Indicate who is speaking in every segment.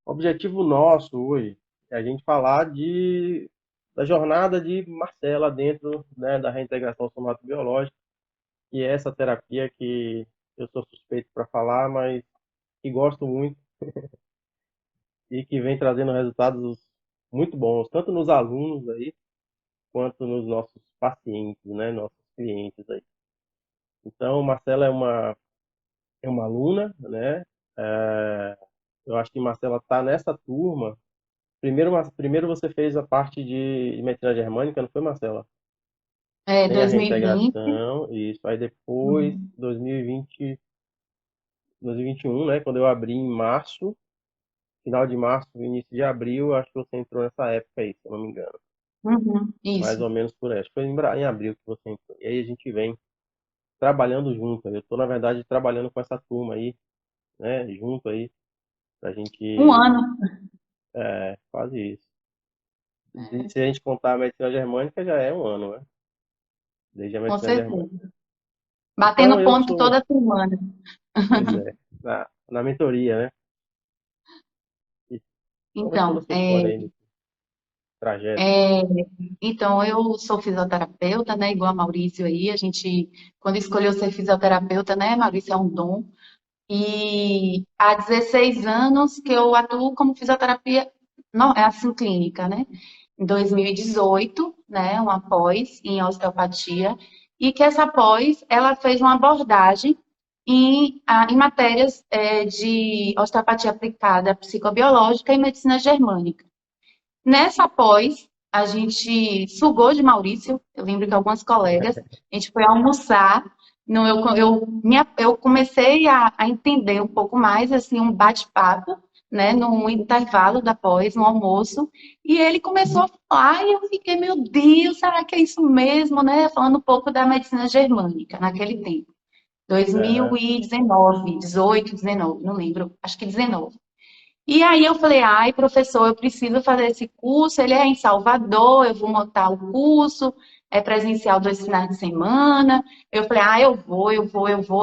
Speaker 1: O objetivo nosso hoje é a gente falar da jornada de Marcela dentro, né, da reintegração somatobiológica, que é essa terapia que eu sou suspeito para falar, mas que gosto muito e que vem trazendo resultados muito bons, tanto nos alunos aí, quanto nos nossos pacientes, né, nossos clientes aí. Então, Marcela é uma aluna, né? Eu acho que Marcela está nessa turma. Primeiro você fez a parte de medicina germânica, não foi, Marcela?
Speaker 2: É,
Speaker 1: Tem a
Speaker 2: 2020.
Speaker 1: reintegração, isso. Aí depois,
Speaker 2: Uhum.
Speaker 1: 2021, né? Quando eu abri em março, final de março, início de abril, acho que você entrou nessa época aí, se eu não me engano.
Speaker 2: Uhum.
Speaker 1: Mais
Speaker 2: Isso.
Speaker 1: ou menos por aí. Acho que foi em abril que você entrou. E aí a gente vem trabalhando junto. Eu estou, na verdade, trabalhando com essa turma aí, né? Junto aí, pra
Speaker 2: Um
Speaker 1: gente,
Speaker 2: ano.
Speaker 1: quase isso.
Speaker 2: É,
Speaker 1: Se a gente contar a medicina germânica, já é um ano, né? Desde a
Speaker 2: com
Speaker 1: medicina germânica.
Speaker 2: certeza.
Speaker 1: Então,
Speaker 2: Batendo
Speaker 1: eu
Speaker 2: ponto
Speaker 1: sou,
Speaker 2: toda semana.
Speaker 1: pois é, na mentoria, né? E conta toda
Speaker 2: Então,
Speaker 1: essa história aí, desse trajeto.
Speaker 2: é, então, eu sou fisioterapeuta, né? Igual a Maurício aí. A gente, quando escolheu ser fisioterapeuta, né, Maurício, é um dom. E há 16 anos que eu atuo como fisioterapia, não, é assim, clínica, né? Em 2018, né, uma pós em osteopatia, e que essa pós, ela fez uma abordagem em matérias de osteopatia aplicada psicobiológica e medicina germânica. Nessa pós, a gente sugou de Maurício, eu lembro que algumas colegas, a gente foi almoçar, no, eu comecei a entender um pouco mais, assim, um bate-papo, né, no intervalo da pós, no almoço, e ele começou a falar, e eu fiquei, meu Deus, será que é isso mesmo, né, falando um pouco da medicina germânica, naquele tempo,
Speaker 1: Aham.
Speaker 2: 2019, 18, 19, não lembro, acho que 19. E aí eu falei, ai, professor, eu preciso fazer esse curso, ele é em Salvador, eu vou montar o curso, é presencial 2 finais de semana. Eu falei, ah, eu vou.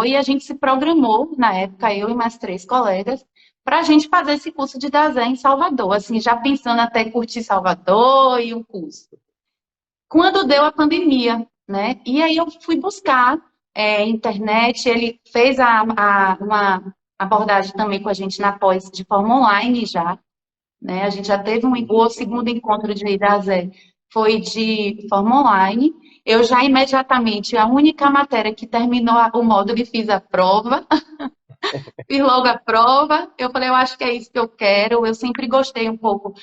Speaker 2: E a gente se programou, na época, eu e mais 3 colegas, para a gente fazer esse curso de Dazé em Salvador, assim, já pensando até curtir Salvador e o curso. Quando deu a pandemia, né? E aí eu fui buscar internet, ele fez uma abordagem também com a gente na pós de forma online já, né? A gente já teve o segundo encontro de Idazé foi de forma online. Eu já imediatamente, a única matéria que terminou o módulo e fiz a prova, fiz logo a prova. Eu falei, eu acho que é isso que eu quero. Eu sempre gostei um pouco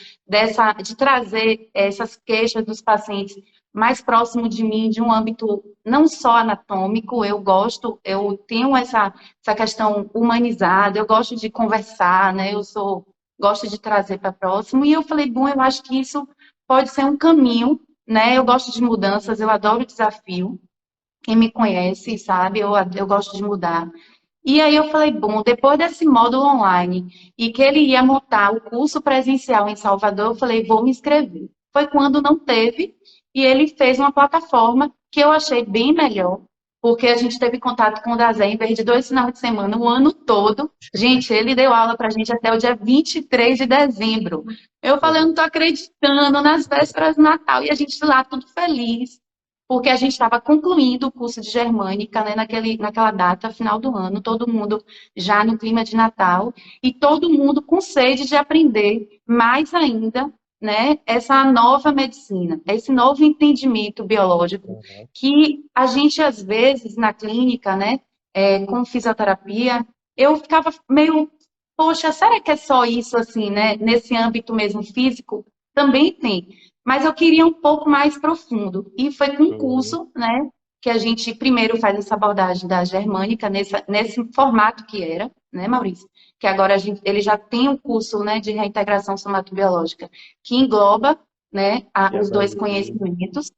Speaker 2: de trazer essas queixas dos pacientes mais próximo de mim, de um âmbito não só anatômico. Eu gosto, eu tenho essa questão humanizada. Eu gosto de conversar, né? Gosto de trazer para próximo. E eu falei, bom, eu acho que isso pode ser um caminho, né? Eu gosto de mudanças, eu adoro desafio. Quem me conhece sabe, eu gosto de mudar. E aí eu falei, bom, depois desse módulo online e que ele ia montar o curso presencial em Salvador, eu falei, vou me inscrever. Foi quando não teve e ele fez uma plataforma que eu achei bem melhor, porque a gente teve contato com o Dazé em vez de 2 finais de semana, o ano todo. Gente, ele deu aula para a gente até o dia 23 de dezembro. Eu falei, eu não estou acreditando, nas vésperas do Natal, e a gente lá tudo feliz porque a gente estava concluindo o curso de germânica, né, naquela data, final do ano, todo mundo já no clima de Natal, e todo mundo com sede de aprender mais ainda, né, essa nova medicina, esse novo entendimento biológico,
Speaker 1: Aham.
Speaker 2: que a gente, às vezes, na clínica, né, com fisioterapia, eu ficava meio, poxa, será que é só isso, assim, né, nesse âmbito mesmo físico? Também tem. Mas eu queria um pouco mais profundo. E foi com um
Speaker 1: Uhum.
Speaker 2: curso, né, que a gente primeiro faz essa abordagem da germânica nesse formato que era, né, Maurício? Que agora ele já tem um curso, né, de reintegração somatobiológica que engloba, né,
Speaker 1: Que
Speaker 2: os dois
Speaker 1: abrange tudo.
Speaker 2: conhecimentos.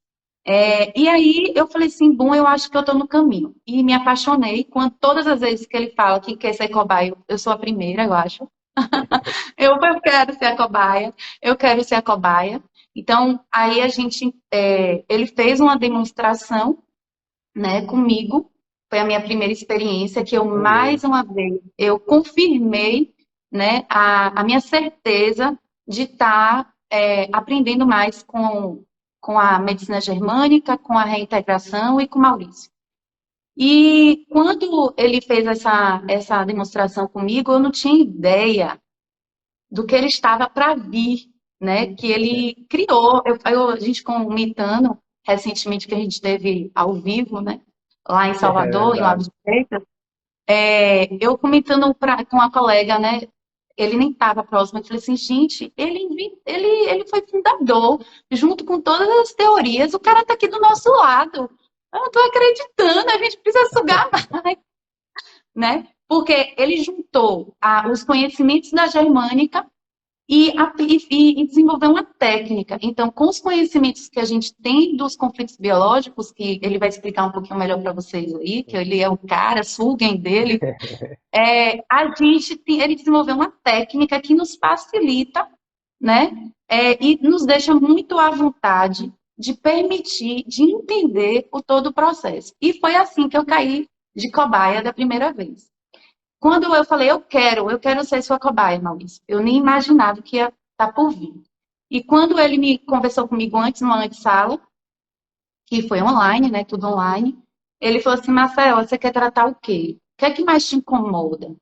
Speaker 2: E aí eu falei assim, bom, eu acho que eu estou no caminho. E me apaixonei. Todas as vezes que ele fala que quer ser cobaia, eu sou a primeira, eu acho. Eu quero ser a cobaia, eu quero ser a cobaia. Então, aí ele fez uma demonstração, né, comigo. Foi a minha primeira experiência que eu
Speaker 1: Maneiro.
Speaker 2: mais uma vez eu confirmei, né, a minha certeza de estar aprendendo mais com a medicina germânica, com a reintegração e com o Maurício. E quando ele fez essa demonstração comigo, eu não tinha ideia do que ele estava para vir, né? Que ele criou. A gente comentando recentemente que a gente teve ao vivo, né? Lá em
Speaker 1: É
Speaker 2: Salvador, em
Speaker 1: verdade.
Speaker 2: Lagoas de Freitas, eu comentando com uma colega, né? Ele nem estava próximo, eu falei assim, gente, ele foi fundador, junto com todas as teorias, o cara está aqui do nosso lado. Eu não estou acreditando, a gente precisa sugar mais, né? Porque ele juntou os conhecimentos da germânica e desenvolver uma técnica. Então, com os conhecimentos que a gente tem dos conflitos biológicos, que ele vai explicar um pouquinho melhor para vocês aí, que ele é o cara, sugem dele, ele desenvolveu uma técnica que nos facilita, né? E nos deixa muito à vontade de permitir, de entender o todo o processo. E foi assim que eu caí de cobaia da primeira vez. Quando eu falei, eu quero ser sua cobaia, Maurício. Eu nem imaginava que ia estar por vir. E quando ele me conversou comigo antes, numa antessala, que foi online, né, tudo online, ele falou assim, Marcela, você quer tratar o quê? O que é que mais te incomoda?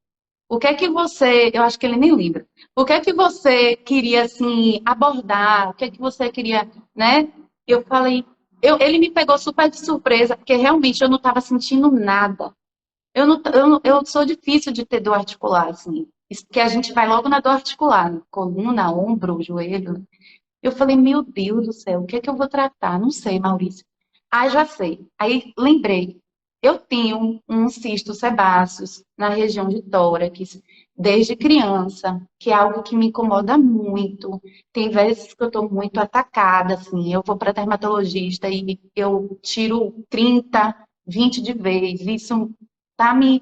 Speaker 2: O que é que você, eu acho que ele nem lembra, o que é que você queria, assim, abordar? O que é que você queria, né? Eu falei, ele me pegou super de surpresa, porque realmente eu não estava sentindo nada. Eu sou difícil de ter dor articular, assim. Isso porque a gente vai logo na dor articular, né? Coluna, ombro, joelho. Eu falei, meu Deus do céu, o que é que eu vou tratar? Não sei, Maurício. Ah, já sei. Aí lembrei. Eu tenho um cisto sebáceos na região de tórax, desde criança, que é algo que me incomoda muito. Tem vezes que eu estou muito atacada, assim. Eu vou para dermatologista e eu tiro 30, 20 de vez. Isso tá me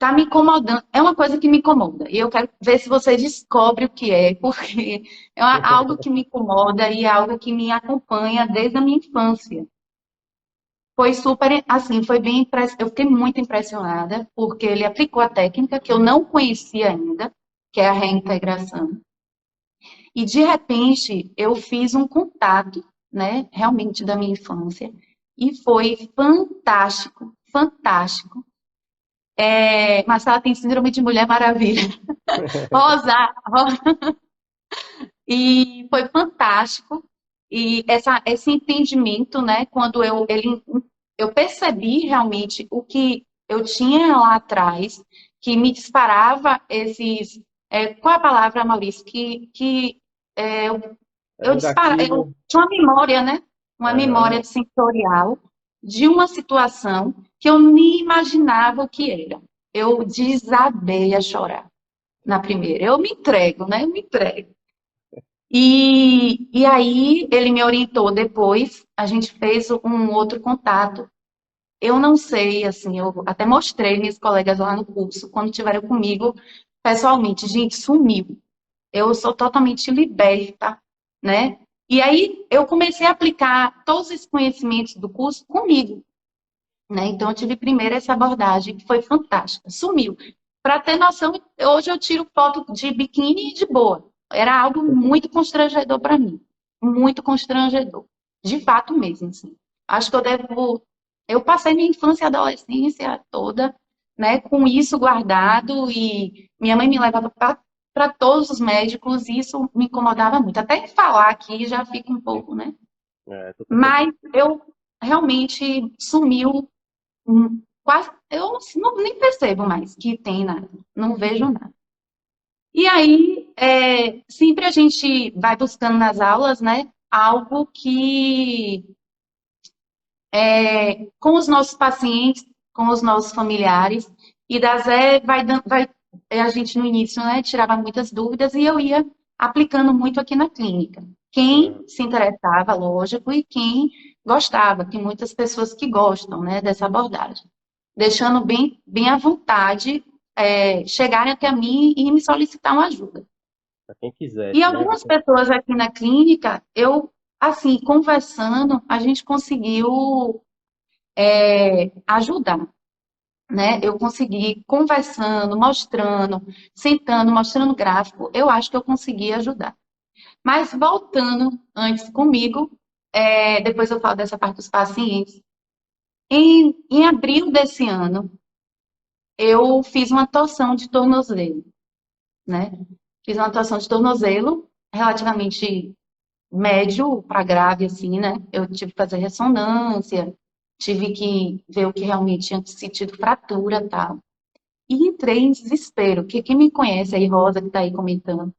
Speaker 2: tá me incomodando. É uma coisa que me incomoda. E eu quero ver se você descobre o que é, porque algo que me incomoda e é algo que me acompanha desde a minha infância. Foi super, assim, foi bem eu fiquei muito impressionada, porque ele aplicou a técnica que eu não conhecia ainda, que é a reintegração. E de repente eu fiz um contato, né, realmente da minha infância, e foi fantástico, fantástico. Marcela tem síndrome de Mulher Maravilha. Rosa, e foi fantástico. E esse entendimento, né, quando eu percebi realmente o que eu tinha lá atrás, que me disparava qual é a palavra, Maurício?
Speaker 1: É um
Speaker 2: Eu
Speaker 1: gatilho.
Speaker 2: tinha uma memória, né? Uma memória
Speaker 1: Aham.
Speaker 2: sensorial de uma situação que eu nem imaginava o que era. Eu desabei a chorar na primeira. Eu me entrego, né? Eu me entrego. E aí ele me orientou depois, a gente fez um outro contato. Eu não sei, assim, eu até mostrei minhas colegas lá no curso, quando tiveram comigo pessoalmente, gente, sumiu. Eu sou totalmente liberta, né? E aí eu comecei a aplicar todos esses conhecimentos do curso comigo, né? Então eu tive primeiro essa abordagem que foi fantástica. Sumiu. Para ter noção, hoje eu tiro foto de biquíni de boa. Era algo muito constrangedor para mim, muito constrangedor, de fato mesmo, assim. Acho que eu passei minha infância e adolescência toda, né, com isso guardado e minha mãe me levava para todos os médicos e isso me incomodava muito. Até em falar aqui já fica um pouco, né?
Speaker 1: Tô percebendo.
Speaker 2: Mas eu realmente sumiu. Quase, eu nem percebo mais que tem nada, não vejo nada. E aí, sempre a gente vai buscando nas aulas, né, algo que, com os nossos pacientes, com os nossos familiares, e da Zé a gente no início, né, tirava muitas dúvidas e eu ia aplicando muito aqui na clínica.
Speaker 1: Aham.
Speaker 2: Quem se interessava, lógico, e quem gostava, tem muitas pessoas que gostam, né, dessa abordagem deixando bem, bem à vontade chegarem até mim e me solicitar uma ajuda.
Speaker 1: Pra quem
Speaker 2: E
Speaker 1: quisesse, né?
Speaker 2: algumas pessoas aqui na clínica, assim, conversando, a gente conseguiu ajudar. né? Eu consegui conversando, mostrando, sentando, mostrando gráfico, eu acho que eu consegui ajudar. Mas voltando antes comigo, depois eu falo dessa parte dos pacientes. Em abril desse ano, eu fiz uma torção de tornozelo, né? Fiz uma torção de tornozelo relativamente médio para grave, assim, né? Eu tive que fazer ressonância, tive que ver o que realmente tinha sentido fratura e tal. E entrei em desespero, porque quem me conhece aí, Rosa, que está aí comentando,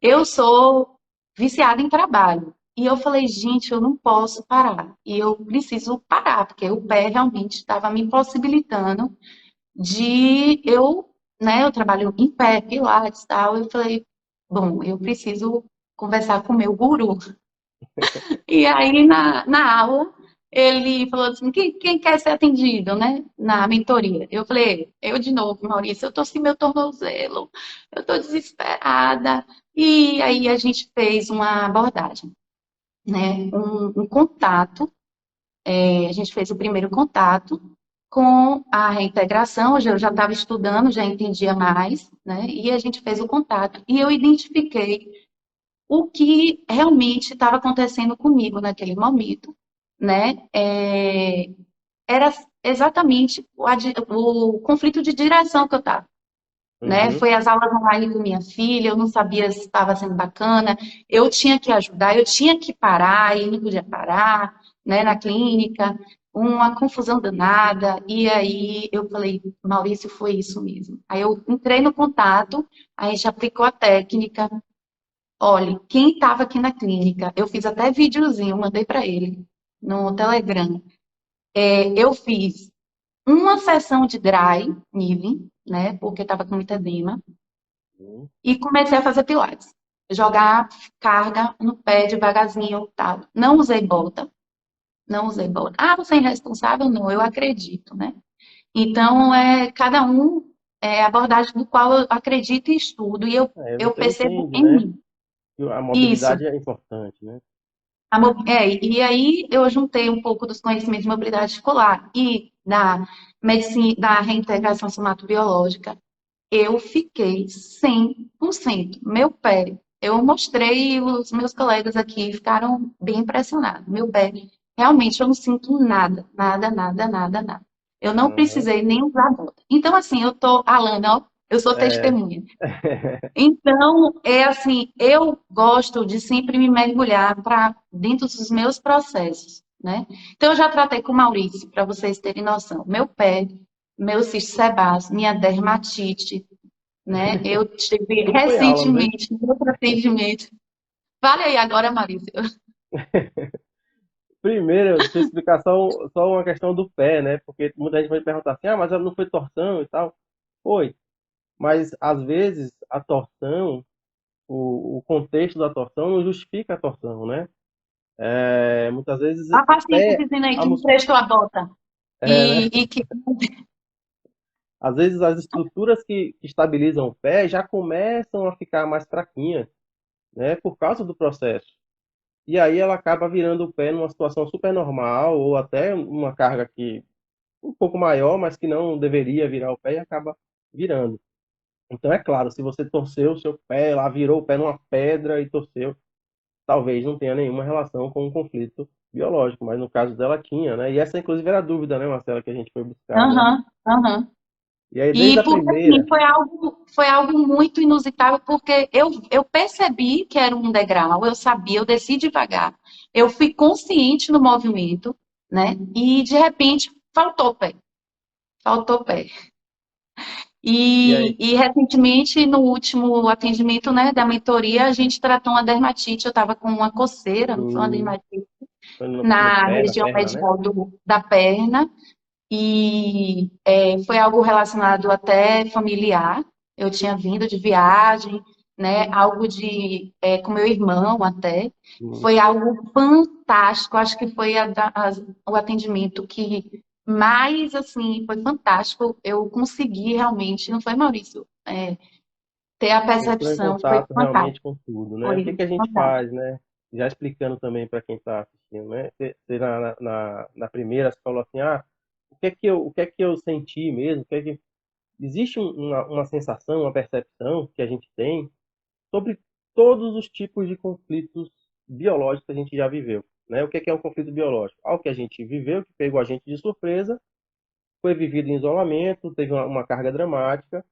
Speaker 2: eu sou viciada em trabalho. E eu falei, gente, eu não posso parar. E eu preciso parar, porque o pé realmente estava me impossibilitando de eu, né, eu trabalho em pé, pilates e tal. Eu falei, bom, eu preciso conversar com o meu guru. E aí, na aula, ele falou assim: quem quer ser atendido, né? Na mentoria. Eu falei: eu de novo, Maurício, eu tô sem meu tornozelo, eu tô desesperada. E aí, a gente fez uma abordagem, né? Um contato, a gente fez o primeiro contato com a reintegração. Hoje eu já estava estudando, já entendia mais, né? E a gente fez o contato. E eu identifiquei o que realmente estava acontecendo comigo naquele momento, né? Era exatamente o conflito de direção que eu estava, né?
Speaker 1: Uhum.
Speaker 2: Foi as aulas online com minha filha, eu não sabia se estava sendo bacana, eu tinha que ajudar, eu tinha que parar e não podia parar, né? Na clínica, uma confusão danada, e aí eu falei, Maurício, foi isso mesmo. Aí eu entrei no contato, a gente aplicou a técnica. Olha, quem estava aqui na clínica, eu fiz até videozinho, mandei para ele no Telegram. Eu fiz uma sessão de dry needling, né, porque estava com muito edema,
Speaker 1: Uhum.
Speaker 2: e comecei a fazer pilates. Jogar carga no pé devagarzinho, tal. Não usei bota, não usei bota. Ah, você é irresponsável? Não, eu acredito, né? Então, cada um a abordagem do qual eu acredito e estudo, e eu,
Speaker 1: É,
Speaker 2: eu
Speaker 1: você
Speaker 2: percebo
Speaker 1: entende,
Speaker 2: em
Speaker 1: né?
Speaker 2: mim.
Speaker 1: Que a
Speaker 2: Isso.
Speaker 1: mobilidade é importante, né?
Speaker 2: E aí eu juntei um pouco dos conhecimentos de mobilidade articular e da medicina, da reintegração somatobiológica. Eu fiquei 100%. Meu pé, eu mostrei, os meus colegas aqui ficaram bem impressionados. Meu pé, realmente eu não sinto nada, nada, nada, nada, nada. Eu não
Speaker 1: Aham.
Speaker 2: precisei nem usar bota. Então, assim, eu tô, Alana, ó, eu sou
Speaker 1: É.
Speaker 2: testemunha. Então, é assim, eu gosto de sempre me mergulhar para dentro dos meus processos, né? Então, eu já tratei com o Maurício, para vocês terem noção. Meu pé, meu cisto sebáceo, minha dermatite, né? Eu tive
Speaker 1: Tudo foi aula, não é?
Speaker 2: recentemente, no outro atendimento. Vale aí agora, Maurício.
Speaker 1: Primeiro, deixa eu explicar só uma questão do pé, né? Porque muita gente vai perguntar assim, ah, mas ela não foi torção e tal. Foi, mas às vezes a torção, o contexto da torção não justifica a torção, né? Muitas vezes
Speaker 2: A
Speaker 1: o
Speaker 2: paciente
Speaker 1: pé,
Speaker 2: dizendo aí
Speaker 1: a
Speaker 2: que me
Speaker 1: mus...
Speaker 2: prestou a bota.
Speaker 1: né?
Speaker 2: E que.
Speaker 1: Às vezes as estruturas que estabilizam o pé já começam a ficar mais fraquinhas, né? Por causa do processo. E aí ela acaba virando o pé numa situação super normal ou até uma carga que um pouco maior, mas que não deveria virar o pé e acaba virando. Então é claro, se você torceu o seu pé, lá virou o pé numa pedra e torceu, talvez não tenha nenhuma relação com um conflito biológico, mas no caso dela tinha, né? E essa inclusive era a dúvida, né, Marcela, que a gente foi buscar, né?
Speaker 2: Aham, aham.
Speaker 1: E aí desde
Speaker 2: E
Speaker 1: a
Speaker 2: porque assim,
Speaker 1: primeira,
Speaker 2: foi algo muito inusitado, porque eu percebi que era um degrau, eu sabia, eu desci devagar, eu fui consciente no movimento, né? E de repente faltou pé, faltou pé.
Speaker 1: e aí
Speaker 2: E recentemente, no último atendimento, né, da mentoria, a gente tratou uma dermatite. Eu estava com uma coceira, não foi uma
Speaker 1: hum,
Speaker 2: dermatite,
Speaker 1: foi no
Speaker 2: na
Speaker 1: pé, na
Speaker 2: região
Speaker 1: perna, né?
Speaker 2: medial da perna. E foi algo relacionado até familiar. Eu tinha vindo de viagem, né? Algo com meu irmão até.
Speaker 1: Hum,
Speaker 2: Foi algo fantástico. Acho que foi o atendimento que mais, assim, foi fantástico. Eu consegui realmente, não foi, Maurício? Ter a
Speaker 1: entrou em
Speaker 2: percepção, foi
Speaker 1: contato realmente
Speaker 2: fantástico.
Speaker 1: com tudo, né? O que
Speaker 2: Foi
Speaker 1: que a gente
Speaker 2: fantástico.
Speaker 1: faz, né? Já explicando também para quem está assistindo, né? Você na primeira você falou assim, ah, o que é que eu senti mesmo, o que é que existe uma sensação, uma percepção que a gente tem sobre todos os tipos de conflitos biológicos que a gente já viveu, né? O que é um conflito biológico? Algo que a gente viveu, que pegou a gente de surpresa, foi vivido em isolamento, teve uma carga dramática,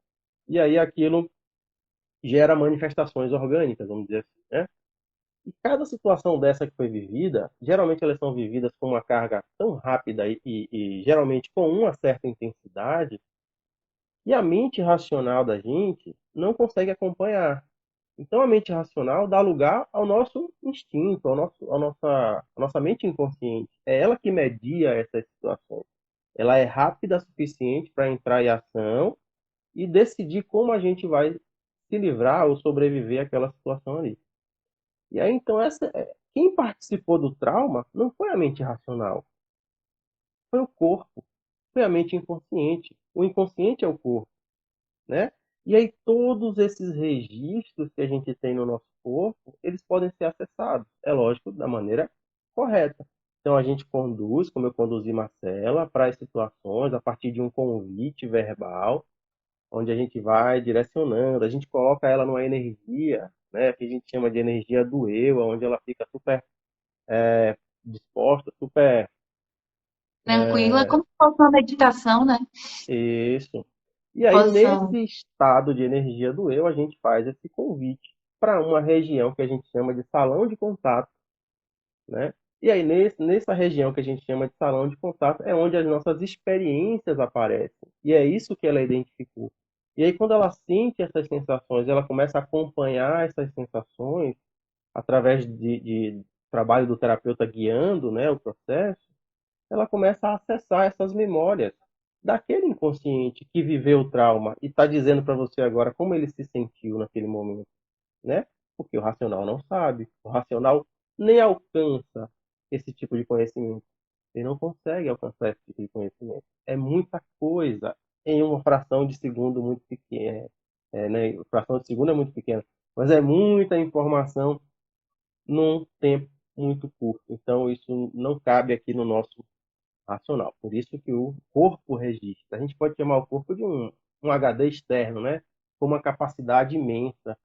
Speaker 1: e aí aquilo gera manifestações orgânicas, vamos dizer assim, né? E cada situação dessa que foi vivida, geralmente elas são vividas com uma carga tão rápida e geralmente com uma certa intensidade, e a mente racional da gente não consegue acompanhar. Então a mente racional dá lugar ao nosso instinto, à nossa mente inconsciente. É ela que media essas situações. Ela é rápida o suficiente para entrar em ação e decidir como a gente vai se livrar ou sobreviver àquela situação ali. E aí, então, quem participou do trauma não foi a mente racional, foi o corpo, foi a mente inconsciente. O inconsciente é o corpo, né? E aí, todos esses registros que a gente tem no nosso corpo, eles podem ser acessados, é lógico, da maneira correta. Então, a gente conduz, como eu conduzi Marcela, para as situações, a partir de um convite verbal, onde a gente vai direcionando, a gente coloca ela numa energia, né, que a gente chama de energia do eu, onde ela fica super disposta, super
Speaker 2: Tranquila, como se fosse uma meditação, né?
Speaker 1: isso. E aí,
Speaker 2: Posição.
Speaker 1: nesse estado de energia do eu, a gente faz esse convite para uma região que a gente chama de salão de contato, né? E aí, nessa região que a gente chama de salão de contato, é onde as nossas experiências aparecem. E é isso que ela identificou. E aí, quando ela sente essas sensações, ela começa a acompanhar essas sensações através de trabalho do terapeuta guiando, né, o processo, ela começa a acessar essas memórias daquele inconsciente que viveu o trauma e está dizendo para você agora como ele se sentiu naquele momento, né? Porque o racional não sabe, o racional nem alcança esse tipo de conhecimento. Ele não consegue alcançar esse tipo de conhecimento. É muita coisa em uma fração de segundo muito pequena, né? A fração de segundo é muito pequena, mas é muita informação num tempo muito curto. Então isso não cabe aqui no nosso racional. Por isso que o corpo registra. A gente pode chamar o corpo de um HD externo, né? Com uma capacidade imensa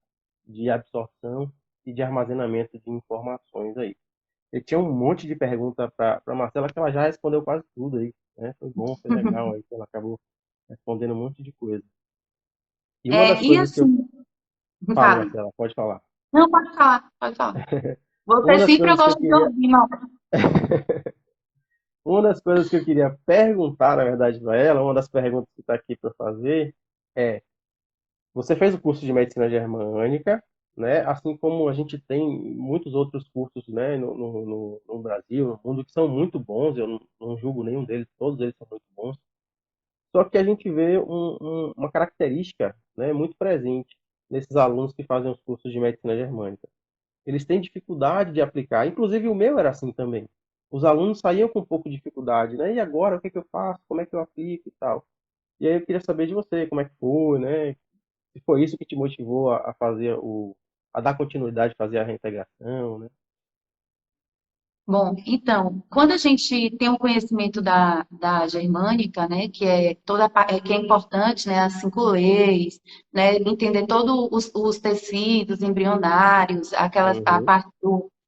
Speaker 1: de absorção e de armazenamento de informações aí. Eu tinha um monte de pergunta para a Marcela que ela já respondeu quase tudo aí, né? Foi bom, foi legal aí, que ela acabou respondendo um monte de coisa. E uma das
Speaker 2: E
Speaker 1: coisas que eu
Speaker 2: assim,
Speaker 1: falo,
Speaker 2: fale.
Speaker 1: Marcela, pode falar.
Speaker 2: Não, pode falar, pode falar.
Speaker 1: Uma
Speaker 2: Você
Speaker 1: das
Speaker 2: sempre eu
Speaker 1: coisas que eu
Speaker 2: gosto de
Speaker 1: queria,
Speaker 2: ouvir, não.
Speaker 1: uma das coisas que eu queria perguntar, na verdade, para ela, uma das perguntas que está aqui para fazer é: você fez o curso de medicina germânica, né? Assim como a gente tem muitos outros cursos, né, no Brasil, no mundo, que são muito bons, eu não julgo nenhum deles, todos eles são muito bons. Só que a gente vê uma característica, né, muito presente nesses alunos que fazem os cursos de medicina germânica. Eles têm dificuldade de aplicar, inclusive o meu era assim também. Os alunos saíam com um pouco de dificuldade, né? E agora, o que é que eu faço? Como é que eu aplico e tal? E aí eu queria saber de você, como é que foi, né? Se foi isso que te motivou a fazer a dar continuidade, fazer a reintegração, né?
Speaker 2: Bom, então, quando a gente tem um conhecimento da germânica, né, que é que é importante, né, as 5 leis, né, entender todos os tecidos embrionários, a
Speaker 1: Uhum,
Speaker 2: parte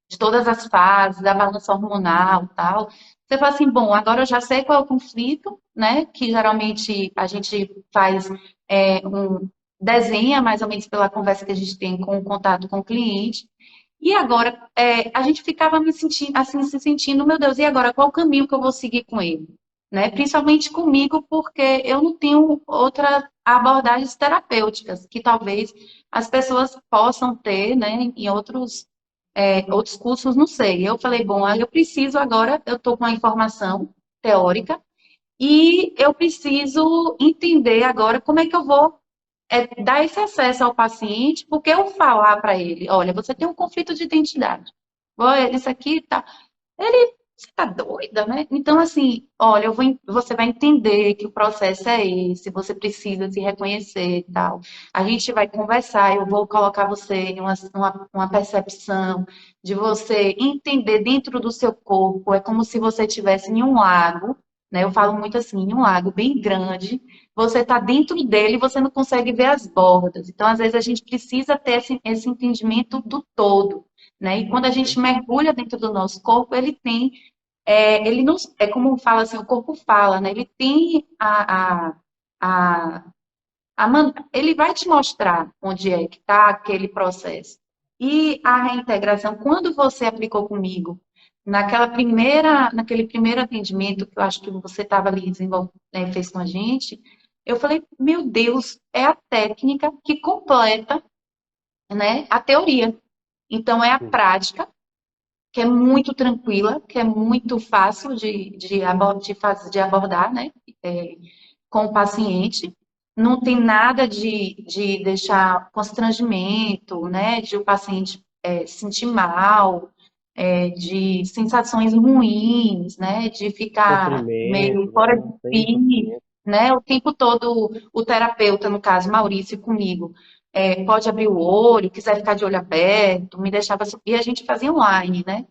Speaker 2: de todas as fases, da balança hormonal, e tal. Você fala assim, bom, agora eu já sei qual é o conflito, né, que geralmente a gente faz desenha mais ou menos pela conversa que a gente tem com o contato com o cliente. E agora, a gente ficava me sentindo, assim, se sentindo, meu Deus, e agora qual o caminho que eu vou seguir com ele? Né? Principalmente comigo, porque eu não tenho outras abordagens terapêuticas que talvez as pessoas possam ter, né, em outros cursos, não sei. Eu falei, bom, eu preciso agora, eu estou com a informação teórica e eu preciso entender agora como é que eu vou dar esse acesso ao paciente, porque eu falar para ele, olha, você tem um conflito de identidade. Olha, isso aqui tá. Ele, você tá doida, né? Então, assim, olha, você vai entender que o processo é esse, você precisa se reconhecer e tal. A gente vai conversar, eu vou colocar você em uma percepção de você entender dentro do seu corpo, é como se você estivesse em um lago, né? Eu falo muito assim, em um lago bem grande, você está dentro dele e você não consegue ver as bordas. Então, às vezes, a gente precisa ter esse entendimento do todo, né? E quando a gente mergulha dentro do nosso corpo, ele tem, ele não, é como fala assim, o corpo fala, né? Ele tem a, ele vai te mostrar onde é que está aquele processo. E a reintegração, quando você aplicou comigo, naquele primeiro atendimento que eu acho que você estava ali desenvolvendo, né, fez com a gente, eu falei, meu Deus, é a técnica que completa, né, a teoria. Então, é a
Speaker 1: Sim.
Speaker 2: prática, que é muito tranquila, que é muito fácil de abordar, né? É, com o paciente. Não tem nada de deixar constrangimento, né? De o paciente se sentir mal, de sensações ruins, né? De ficar meio
Speaker 1: Sofrimento,
Speaker 2: fora
Speaker 1: né?
Speaker 2: de
Speaker 1: Não tem
Speaker 2: si,
Speaker 1: sofrimento.
Speaker 2: né? O tempo todo, o terapeuta, no caso, Maurício, comigo, pode abrir o olho, quiser ficar de olho aberto, me deixava. E a gente fazia online, né?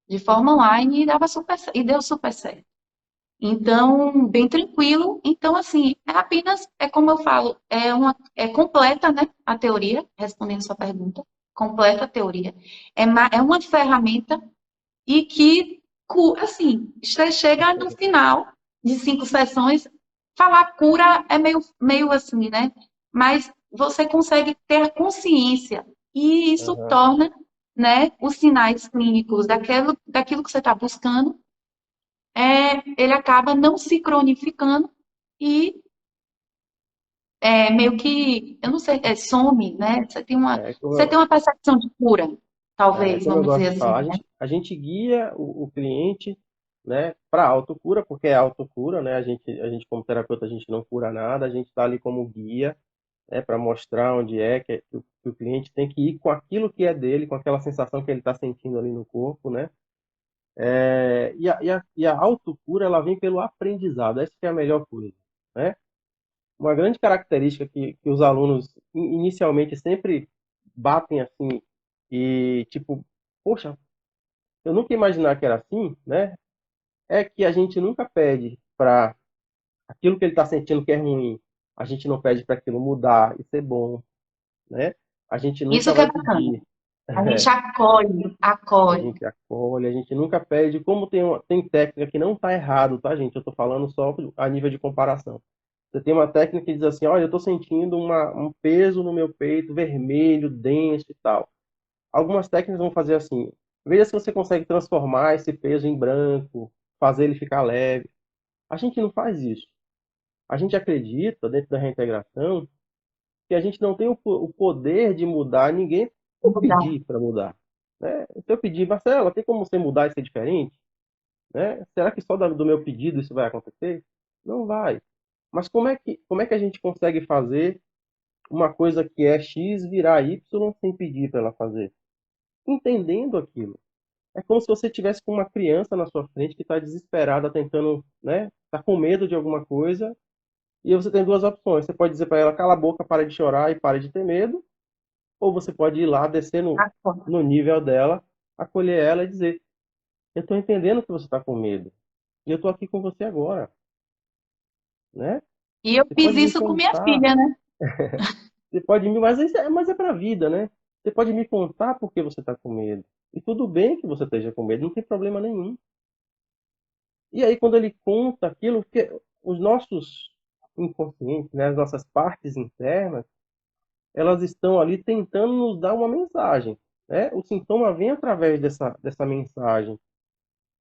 Speaker 2: De forma online e dava super, e deu super certo. Então, bem tranquilo. Então, assim, é apenas, é como eu falo, é completa, né, a teoria, respondendo sua pergunta, completa a teoria. É uma ferramenta e que, assim, você chega no final de 5 sessões, falar cura é meio assim, né? Mas você consegue ter consciência e isso
Speaker 1: Aham.
Speaker 2: torna, né, os sinais clínicos daquilo que você está buscando, ele acaba não se cronificando e meio que, eu não sei, some, né?
Speaker 1: É como
Speaker 2: Você tem
Speaker 1: eu,
Speaker 2: uma percepção de cura,
Speaker 1: é
Speaker 2: talvez,
Speaker 1: como eu
Speaker 2: vamos
Speaker 1: gosto
Speaker 2: dizer
Speaker 1: de
Speaker 2: assim,
Speaker 1: falar,
Speaker 2: né?
Speaker 1: a gente guia o cliente, né, para autocura, porque é autocura, né? A gente, como terapeuta, a gente não cura nada, a gente está ali como guia, né, para mostrar onde que o cliente tem que ir com aquilo que é dele, com aquela sensação que ele está sentindo ali no corpo, né? E a autocura, ela vem pelo aprendizado, essa que é a melhor coisa, né? Uma grande característica que os alunos inicialmente sempre batem assim e tipo, poxa, eu nunca ia imaginar que era assim, né? É que a gente nunca pede para aquilo que ele está sentindo que é ruim, a gente não pede para aquilo mudar e ser bom, né? A gente nunca
Speaker 2: Isso que
Speaker 1: vai
Speaker 2: é bacana.
Speaker 1: pedir,
Speaker 2: A gente acolhe,
Speaker 1: a
Speaker 2: acolhe.
Speaker 1: gente acolhe, a gente nunca pede, como tem técnica que não está errado, tá, gente? Eu estou falando só a nível de comparação. Você tem uma técnica que diz assim, olha, eu estou sentindo um peso no meu peito, vermelho, denso e tal. Algumas técnicas vão fazer assim, veja se você consegue transformar esse peso em branco, fazer ele ficar leve. A gente não faz isso. A gente acredita, dentro da reintegração, que a gente não tem o poder de mudar ninguém por
Speaker 2: Mudar.
Speaker 1: pedir para mudar. Né? Se eu pedir, Marcela, tem como você mudar e ser diferente? Né? Será que só do meu pedido isso vai acontecer? Não vai. Mas como é que a gente consegue fazer uma coisa que é X virar Y sem pedir para ela fazer? Entendendo aquilo. É como se você tivesse com uma criança na sua frente que está desesperada, tentando, né? Está com medo de alguma coisa, e você tem duas opções. Você pode dizer para ela, cala a boca, para de chorar e para de ter medo, ou você pode ir lá, descer
Speaker 2: Acolhe.
Speaker 1: no nível dela, acolher ela e dizer, eu estou entendendo que você está com medo, e eu estou aqui com você agora, né?
Speaker 2: E eu
Speaker 1: Você
Speaker 2: fiz
Speaker 1: pode me
Speaker 2: isso com minha
Speaker 1: contar,
Speaker 2: filha, né?
Speaker 1: você pode me, mas é para a vida, né? Você pode me contar por que você está com medo. E tudo bem que você esteja com medo, não tem problema nenhum. E aí, quando ele conta aquilo, que os nossos inconscientes, né, as nossas partes internas, elas estão ali tentando nos dar uma mensagem. Né? O sintoma vem através dessa mensagem.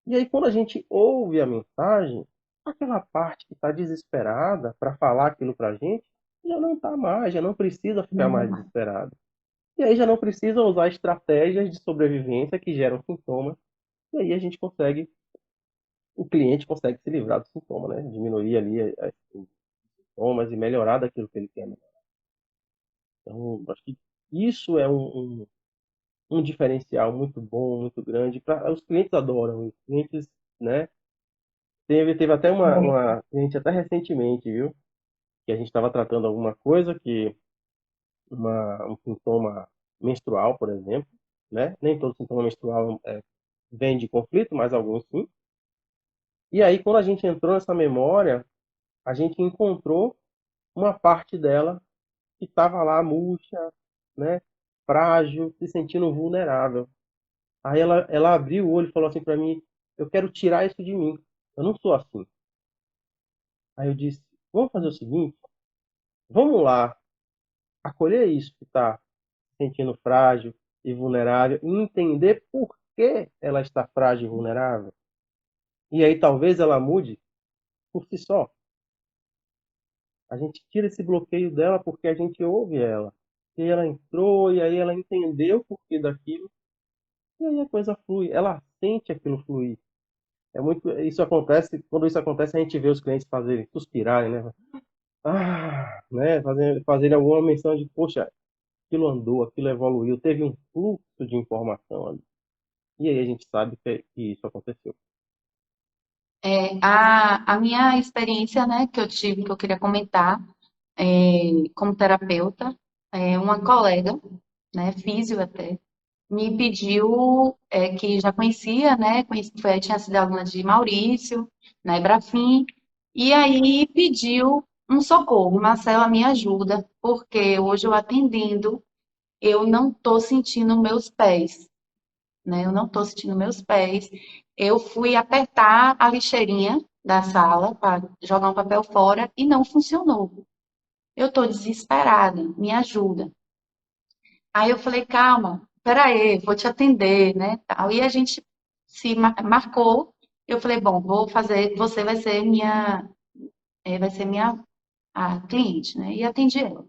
Speaker 1: E aí, quando a gente ouve a mensagem, aquela parte que está desesperada para falar aquilo para a gente, já não está mais, já não precisa ficar mais desesperada. E aí já não precisa usar estratégias de sobrevivência que geram sintomas. E aí a gente consegue, o cliente consegue se livrar do sintoma, né? Diminuir ali os sintomas e melhorar daquilo que ele quer. Então, acho que isso é um diferencial muito bom, muito grande. Os clientes adoram, os clientes, né? Teve até uma cliente até recentemente, viu? Que a gente estava tratando alguma coisa um sintoma menstrual, por exemplo, né? Nem todo sintoma menstrual vem de conflito, mas alguns sim. E aí, quando a gente entrou nessa memória, a gente encontrou uma parte dela que estava lá murcha, né, frágil, se sentindo vulnerável. Aí ela abriu o olho e falou assim para mim: eu quero tirar isso de mim. Eu não sou assim. Aí eu disse: vamos fazer o seguinte, vamos lá, acolher isso que está se sentindo frágil e vulnerável e entender por que ela está frágil e vulnerável. E aí talvez ela mude por si só. A gente tira esse bloqueio dela porque a gente ouve ela. E aí ela entrou, e aí ela entendeu o porquê daquilo, e aí a coisa flui. Ela sente aquilo fluir. Isso acontece, quando isso acontece, a gente vê os clientes fazerem, suspirarem, né? Ah, né? Fazerem alguma menção de, poxa, aquilo andou, aquilo evoluiu, teve um fluxo de informação ali. E aí a gente sabe que isso aconteceu.
Speaker 2: A minha experiência, né, que eu tive, que eu queria comentar, como terapeuta, uma colega, né, físio até, me pediu, que já conhecia, né, tinha sido aluna de Maurício, na Ebrafim, e aí pediu um socorro. Marcela, me ajuda, porque hoje eu atendendo, eu não estou sentindo meus pés, né, eu não estou sentindo meus pés. Eu fui apertar a lixeirinha da sala para jogar um papel fora e não funcionou. Eu estou desesperada, me ajuda. Aí eu falei, calma, peraí, vou te atender, né, tal. E a gente se marcou. Eu falei, bom, vou fazer, você vai ser minha a cliente, né? E atendi ela.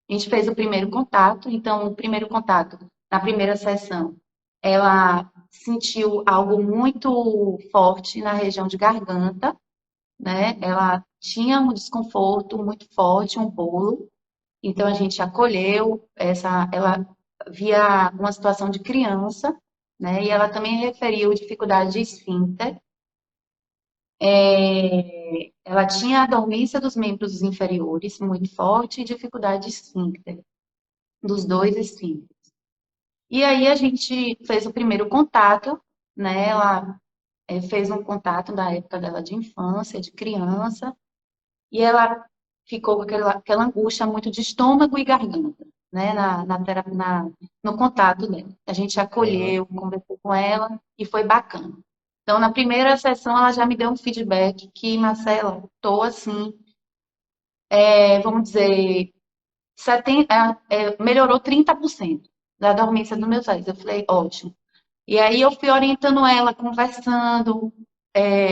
Speaker 2: A gente fez o primeiro contato, então o primeiro contato, na primeira sessão, ela sentiu algo muito forte na região de garganta, né? Ela tinha um desconforto muito forte, um bolo. Então a gente acolheu ela via uma situação de criança, né? E ela também referiu dificuldade de esfíncter. Ela tinha a dormência dos membros inferiores muito forte e dificuldade de esfíncter, dos dois esfíncteres. E aí a gente fez o primeiro contato, né? Ela fez um contato da época dela de infância, de criança, e ela ficou com aquela angústia muito de estômago e garganta, né, no contato dela. A gente
Speaker 1: Aham.
Speaker 2: acolheu, conversou com ela e foi bacana. Então, na primeira sessão, ela já me deu um feedback que, Marcela, estou assim, vamos dizer, 70, melhorou 30% da dormência dos meus olhos. Eu falei, ótimo. E aí eu fui orientando ela, conversando,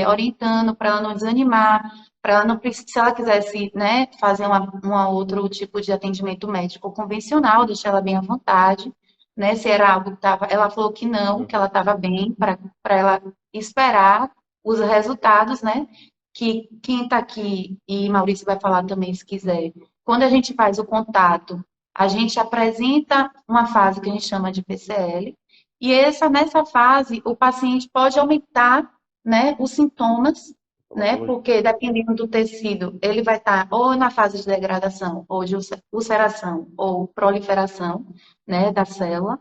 Speaker 2: orientando para ela não desanimar, para ela não se ela quisesse, né, fazer uma outro tipo de atendimento médico convencional, deixar ela bem à vontade, né, se era algo que estava, ela falou que não, que
Speaker 1: Uhum.
Speaker 2: ela estava bem, para ela esperar os resultados, né, que quem está aqui, e Maurício vai falar também se quiser, quando a gente faz o contato, a gente apresenta uma fase que a gente chama de PCL, e nessa fase, o paciente pode aumentar, né, os sintomas, né,
Speaker 1: Traumatologia.
Speaker 2: porque dependendo do tecido, ele vai estar ou na fase de degradação, ou de ulceração, ou proliferação, né, da célula,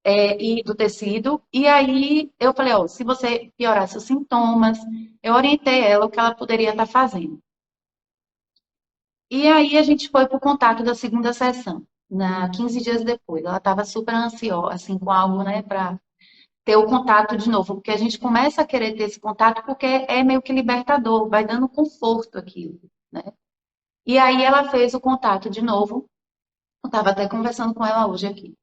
Speaker 2: e do tecido. E aí eu falei, ó, se você piorasse os sintomas, eu orientei ela o que ela poderia estar fazendo. E aí a gente foi para o contato da segunda sessão, 15 dias depois. Ela estava super ansiosa, assim, com algo, né, para ter o contato de novo, porque a gente começa a querer ter esse contato porque é meio que libertador, vai dando conforto aquilo, né? E aí ela fez o contato de novo, eu estava até conversando com ela hoje aqui,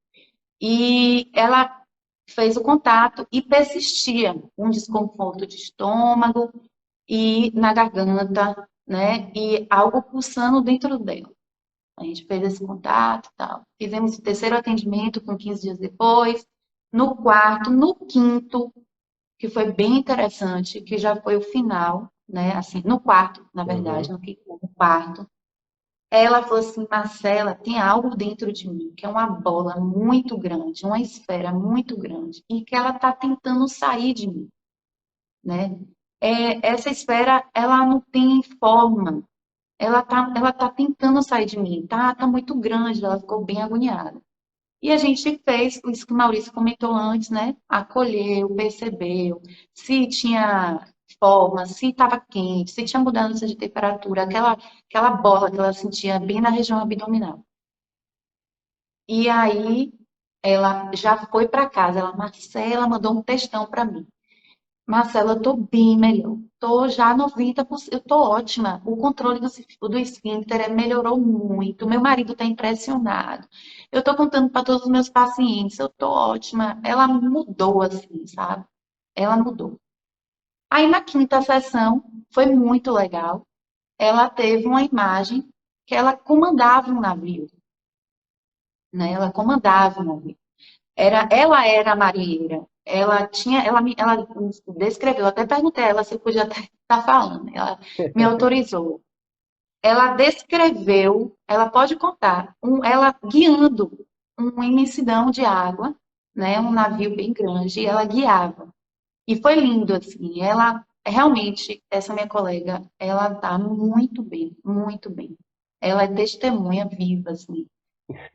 Speaker 2: e ela fez o contato e persistia um desconforto de estômago e na garganta, né? E algo pulsando dentro dela. A gente fez esse contato e tal. Fizemos o terceiro atendimento com 15 dias depois. No quarto, no quinto, que foi bem interessante, que já foi o final, né? Assim, no quarto, na verdade,
Speaker 1: Uhum.
Speaker 2: no quarto. Ela falou assim, Marcela, tem algo dentro de mim, que é uma bola muito grande, uma esfera muito grande, e que ela está tentando sair de mim, né? Essa esfera, ela não tem forma, ela tá tentando sair de mim, tá muito grande, ela ficou bem agoniada. E a gente fez isso que o Maurício comentou antes, né? Acolheu, percebeu, se tinha forma, se estava quente, se tinha mudança de temperatura, aquela bola que ela sentia bem na região abdominal. E aí ela já foi para casa. Ela, Marcela, mandou um textão para mim. Marcela, eu tô bem melhor. Tô já 90%, eu tô ótima. O controle do esfíncter melhorou muito. Meu marido tá impressionado. Eu tô contando para todos os meus pacientes, eu tô ótima. Ela mudou assim, sabe? Ela mudou. Aí na quinta sessão foi muito legal. Ela teve uma imagem que ela comandava um navio, né? Ela comandava um navio. Ela era marinheira. Ela tinha, ela descreveu, eu até perguntei a ela se eu podia estar falando. Ela me autorizou. Ela descreveu, ela pode contar, ela guiando uma imensidão de água, né, um navio bem grande, e ela guiava. E foi lindo, assim. Ela, realmente, essa minha colega, ela tá muito bem, muito bem. Ela é testemunha viva, assim,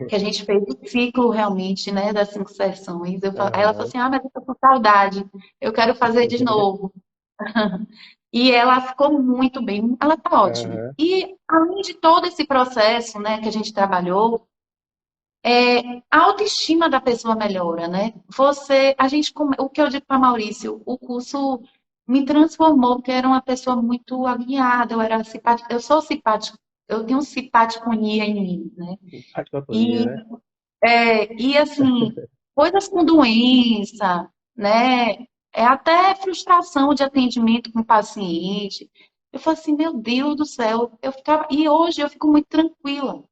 Speaker 2: que a gente fez o ciclo realmente, né, das 5 sessões. Aí ela falou
Speaker 1: Aham.
Speaker 2: assim, ah, mas eu tô com saudade, eu quero fazer de novo. E ela ficou muito bem, ela tá ótima.
Speaker 1: Aham.
Speaker 2: E além de todo esse processo, né, que a gente trabalhou, a autoestima da pessoa melhora, né? O que eu digo para Maurício, o curso me transformou, porque eu era uma pessoa muito alinhada, eu era simpática, eu sou simpática, eu tenho simpaticonia em mim, né?
Speaker 1: Dicotomia,
Speaker 2: E
Speaker 1: né?
Speaker 2: e assim, coisas com doença, né? Até frustração de atendimento com o paciente. Eu falei assim, meu Deus do céu, eu ficava. E hoje eu fico muito tranquila,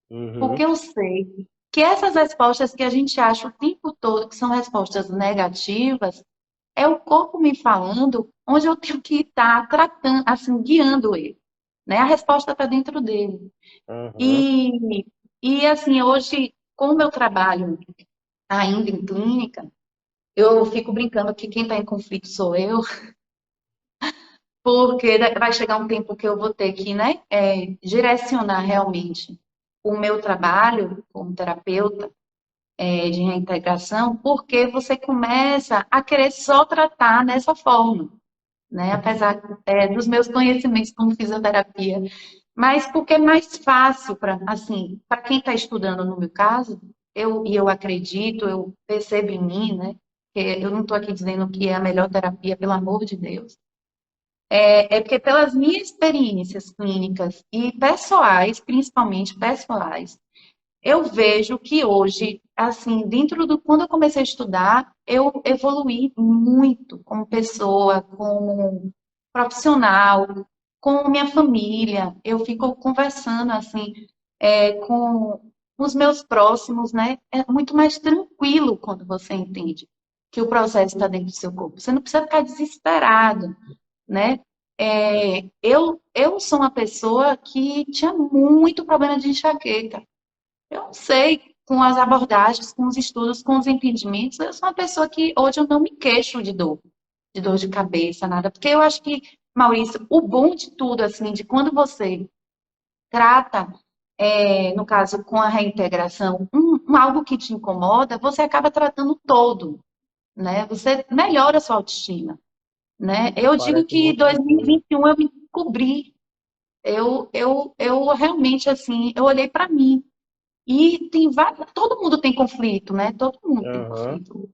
Speaker 1: Uhum.
Speaker 2: porque eu sei que essas respostas que a gente acha o tempo todo que são respostas negativas, é o corpo me falando onde eu tenho que estar tratando, assim, guiando ele, né? A resposta está dentro dele.
Speaker 1: Aham.
Speaker 2: E, e assim, hoje, com o meu trabalho ainda em clínica, eu fico brincando que quem está em conflito sou eu, porque vai chegar um tempo que eu vou ter que, né, direcionar realmente o meu trabalho como terapeuta de reintegração, porque você começa a querer só tratar dessa forma, né, apesar dos meus conhecimentos como fisioterapia, mas porque é mais fácil para, assim, para quem está estudando no meu caso, eu acredito, eu percebo em mim, né? Que eu não estou aqui dizendo que é a melhor terapia, pelo amor de Deus. É porque pelas minhas experiências clínicas e pessoais, principalmente pessoais, eu vejo que hoje, assim, quando eu comecei a estudar, eu evoluí muito como pessoa, como profissional, com minha família. Eu fico conversando, assim, com os meus próximos, né? É muito mais tranquilo quando você entende que o processo está dentro do seu corpo. Você não precisa ficar desesperado, né? Eu sou uma pessoa que tinha muito problema de enxaqueca. Eu não sei, com as abordagens, com os estudos, com os entendimentos, eu sou uma pessoa que hoje eu não me queixo de dor de cabeça, nada, porque eu acho que, Maurício, o bom de tudo, assim, de quando você trata, no caso, com a reintegração, algo que te incomoda, você acaba tratando todo, né? Você melhora a sua autoestima, né? Eu digo
Speaker 1: Parece
Speaker 2: que
Speaker 1: muito tranquilo.
Speaker 2: 2021 eu me cobri, eu realmente, assim, eu olhei para mim, e tem vários, todo mundo tem conflito, né? Todo mundo tem
Speaker 1: Aham.
Speaker 2: conflito.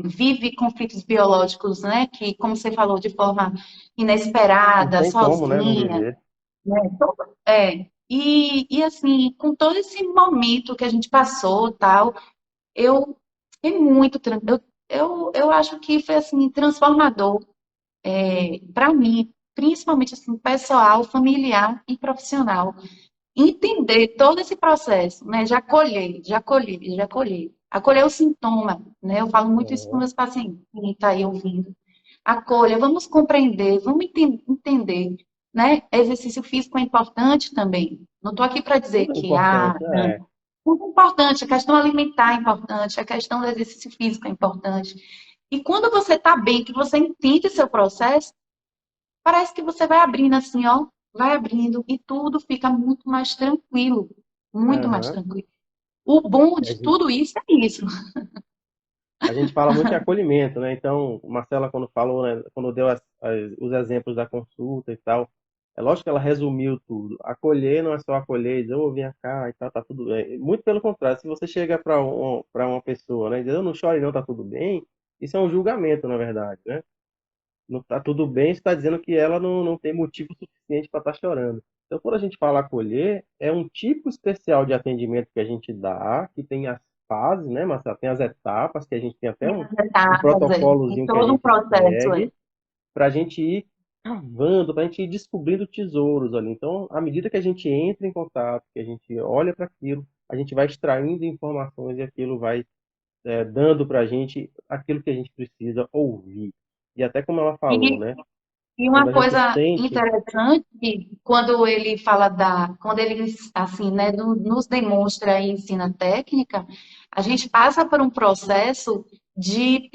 Speaker 2: Vive conflitos biológicos, né? Que, como você falou, de forma
Speaker 1: Não
Speaker 2: inesperada,
Speaker 1: tem como, né, não
Speaker 2: sozinha,
Speaker 1: viver.
Speaker 2: né? E assim, com todo esse momento que a gente passou, tal, eu fiquei muito tranquila. Eu acho que foi assim transformador para mim, principalmente assim, pessoal, familiar e profissional entender todo esse processo, né? Já colhei, já colhei. Acolher o sintoma, né? Eu falo muito isso com
Speaker 1: Aham.
Speaker 2: meus pacientes, quem está aí ouvindo. Acolha, vamos compreender, vamos entender, né? Exercício físico é importante também. Não estou aqui para dizer
Speaker 1: Tudo é
Speaker 2: que,
Speaker 1: importante,
Speaker 2: não.
Speaker 1: é.
Speaker 2: Tudo é importante, a questão alimentar é importante, a questão do exercício físico é importante. E quando você está bem, que você entende seu processo, parece que você vai abrindo assim, ó, vai abrindo e tudo fica muito mais tranquilo, muito mais
Speaker 1: Aham.
Speaker 2: tranquilo. O bom
Speaker 1: A
Speaker 2: de
Speaker 1: gente,
Speaker 2: tudo isso é isso.
Speaker 1: A gente fala muito em acolhimento, né? Então, Marcela, quando falou, né, quando deu os exemplos da consulta e tal, é lógico que ela resumiu tudo. Acolher não é só acolher e dizer, ô, vem cá e tal, tá tudo bem. Muito pelo contrário, se você chega para uma pessoa, né, e diz, eu não chore não, tá tudo bem, isso é um julgamento, na verdade, né? Não tá tudo bem, está dizendo que ela não tem motivo suficiente para estar chorando. Então, quando a gente fala acolher, é um tipo especial de atendimento que a gente dá, que tem as fases, né, Marcelo? Tem as etapas, que a gente tem até
Speaker 2: Tem
Speaker 1: um,
Speaker 2: as
Speaker 1: um
Speaker 2: etapas, tem
Speaker 1: protocolozinho que a
Speaker 2: todo um
Speaker 1: gente
Speaker 2: processo,
Speaker 1: segue para a gente ir cavando, para a gente ir descobrindo tesouros ali. Então, à medida que a gente entra em contato, que a gente olha para aquilo, a gente vai extraindo informações e aquilo vai dando para a gente aquilo que a gente precisa ouvir. E até como ela falou,
Speaker 2: E,
Speaker 1: né?
Speaker 2: e
Speaker 1: Quando
Speaker 2: uma
Speaker 1: a gente
Speaker 2: coisa
Speaker 1: sente.
Speaker 2: interessante, quando ele fala quando ele, assim, né, nos demonstra e ensina técnica, a gente passa por um processo de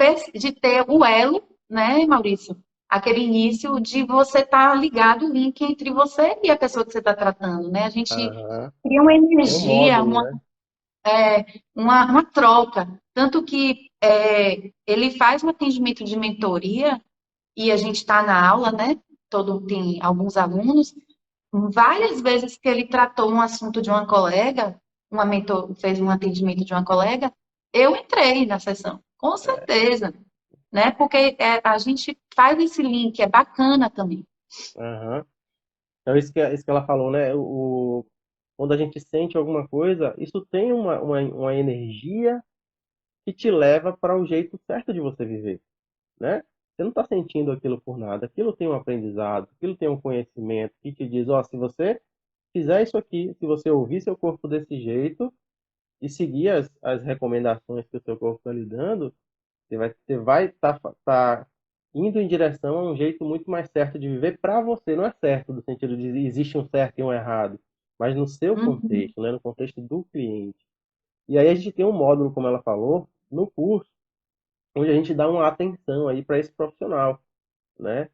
Speaker 2: ter o elo, né, Maurício? Aquele início de você estar ligado, o link entre você e a pessoa que você está tratando, né? A gente
Speaker 1: Aham,
Speaker 2: cria uma
Speaker 1: tem um
Speaker 2: energia,
Speaker 1: módulo, né?
Speaker 2: uma troca. Tanto que ele faz um atendimento de mentoria e a gente está na aula, né? Tem alguns alunos. Várias vezes que ele tratou um assunto de uma colega, fez um atendimento de uma colega, eu entrei na sessão, com certeza, né? Porque a gente faz esse link, é bacana também.
Speaker 1: Aham. Então, isso que ela falou, né? Quando a gente sente alguma coisa, isso tem uma energia que te leva para o jeito certo de você viver, né? Você não está sentindo aquilo por nada. Aquilo tem um aprendizado, aquilo tem um conhecimento que te diz, ó, se você fizer isso aqui, se você ouvir seu corpo desse jeito e seguir as recomendações que o seu corpo está lhe dando, você vai tá indo em direção a um jeito muito mais certo de viver para você. Não é certo no sentido de existe um certo e um errado, mas no seu
Speaker 2: Uhum.
Speaker 1: contexto, né? No contexto do cliente. E aí a gente tem um módulo, como ela falou, no curso, onde a gente dá uma atenção aí para esse profissional, né?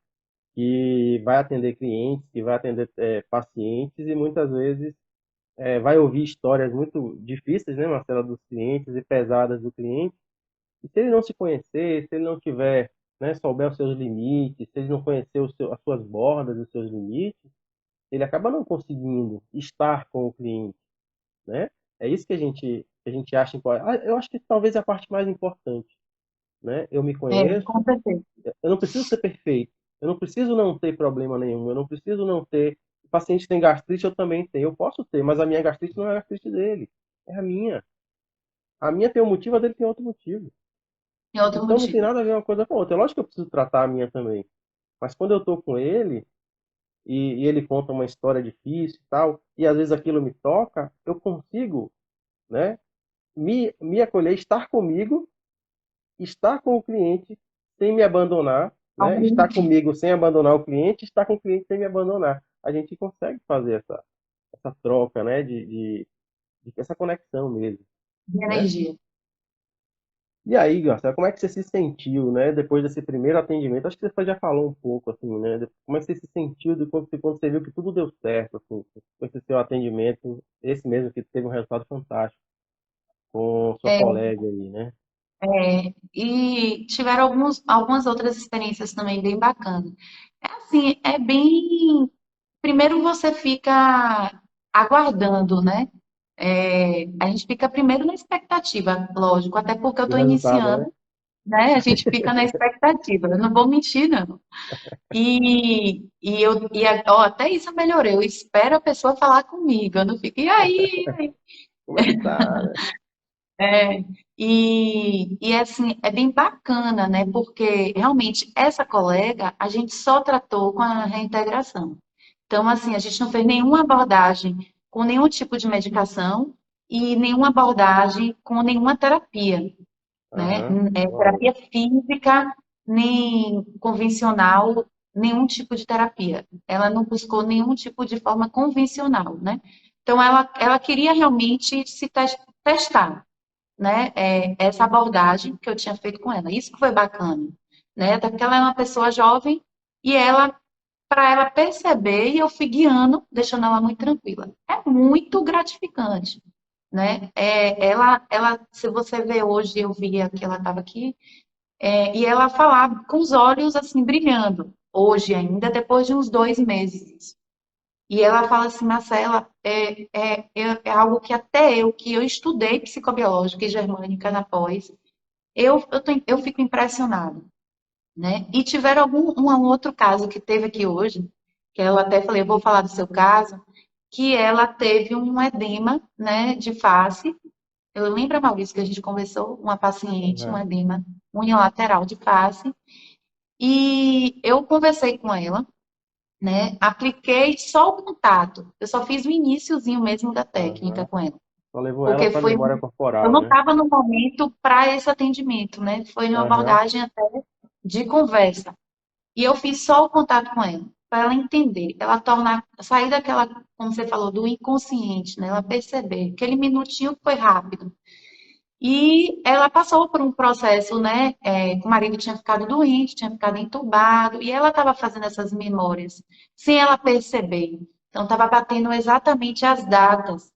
Speaker 1: Que vai atender clientes, que vai atender pacientes e muitas vezes vai ouvir histórias muito difíceis, né, Marcela, dos clientes e pesadas do cliente. E se ele não se conhecer, se ele não tiver, né, souber os seus limites, se ele não conhecer as suas bordas, os seus limites, ele acaba não conseguindo estar com o cliente, né? É isso que a gente acha importante. Eu acho que talvez é a parte mais importante, né? Eu me
Speaker 2: Com
Speaker 1: conheço,
Speaker 2: certeza.
Speaker 1: eu não preciso ser perfeito, eu não preciso não ter problema nenhum, eu não preciso não ter. O paciente tem gastrite, eu também tenho. Eu posso ter, mas a minha gastrite não é a gastrite dele, é a minha. A minha tem um motivo, a dele tem outro motivo.
Speaker 2: Tem outro
Speaker 1: Então não tem
Speaker 2: motivo.
Speaker 1: nada a ver uma coisa com a outra. É lógico que eu preciso tratar a minha também. Mas quando eu tô com ele e ele conta uma história difícil e tal, e às vezes aquilo me toca, eu consigo, né, me acolher, estar comigo, estar com o cliente sem me abandonar, né, estar comigo sem abandonar o cliente, estar com o cliente sem me abandonar. A gente consegue fazer essa troca, né, de essa conexão mesmo,
Speaker 2: De
Speaker 1: né?
Speaker 2: energia.
Speaker 1: E aí, Garcia, como é que você se sentiu, né, depois desse primeiro atendimento? Acho que você já falou um pouco, assim, né? Como é que você se sentiu quando você viu que tudo deu certo, assim, com esse seu atendimento, esse mesmo que teve um resultado fantástico com sua
Speaker 2: É,
Speaker 1: colega aí, né?
Speaker 2: e tiveram algumas outras experiências também bem bacanas. É assim, é bem. Primeiro você fica aguardando, né? A gente fica primeiro na expectativa, lógico, até porque eu
Speaker 1: Do
Speaker 2: estou
Speaker 1: resultado, né?
Speaker 2: iniciando, né? A gente fica na expectativa, eu não vou mentir, não. Ó, até isso eu melhorei, eu espero a pessoa falar comigo, eu não fico, e aí?
Speaker 1: Como é que tá, né?
Speaker 2: É, e assim, é bem bacana, né? Porque realmente essa colega a gente só tratou com a reintegração. Então, assim, a gente não fez nenhuma abordagem com nenhum tipo de medicação e nenhuma abordagem com nenhuma terapia, né?
Speaker 1: Aham,
Speaker 2: Terapia
Speaker 1: olha.
Speaker 2: física, nem convencional, nenhum tipo de terapia. Ela não buscou nenhum tipo de forma convencional, né? Então, ela queria realmente testar, né, essa abordagem que eu tinha feito com ela. Isso que foi bacana, né? Até porque ela é uma pessoa jovem e para ela perceber, e eu fui guiando, deixando ela muito tranquila. É muito gratificante, né? Se você vê hoje, eu via que ela estava aqui, e ela falava com os olhos assim brilhando, hoje ainda, depois de uns 2 meses. E ela fala assim, Marcela, é algo que até eu, que eu estudei psicobiológica e germânica na pós, eu fico impressionada, né? E tiveram um outro caso que teve aqui hoje, que eu até falei, eu vou falar do seu caso, que ela teve um edema, né, de face. Eu lembro, Maurício, que a gente conversou, uma paciente, um
Speaker 1: Aham,
Speaker 2: edema unilateral de face, e eu conversei com ela, né? Apliquei só o contato. Eu só fiz o iniciozinho mesmo da técnica
Speaker 1: aham.
Speaker 2: com ela,
Speaker 1: Só levou ela
Speaker 2: porque
Speaker 1: para a
Speaker 2: foi,
Speaker 1: memória
Speaker 2: eu
Speaker 1: corporal,
Speaker 2: não
Speaker 1: né?
Speaker 2: estava no momento para esse atendimento, né? Foi uma
Speaker 1: Aham,
Speaker 2: abordagem até de conversa. E eu fiz só o contato com ela, para ela entender, ela tornar, sair daquela, como você falou, do inconsciente, né? Ela perceber, aquele minutinho foi rápido. E ela passou por um processo, né? Que o marido tinha ficado doente, tinha ficado entubado, e ela estava fazendo essas memórias sem ela perceber. Então, estava batendo exatamente as datas.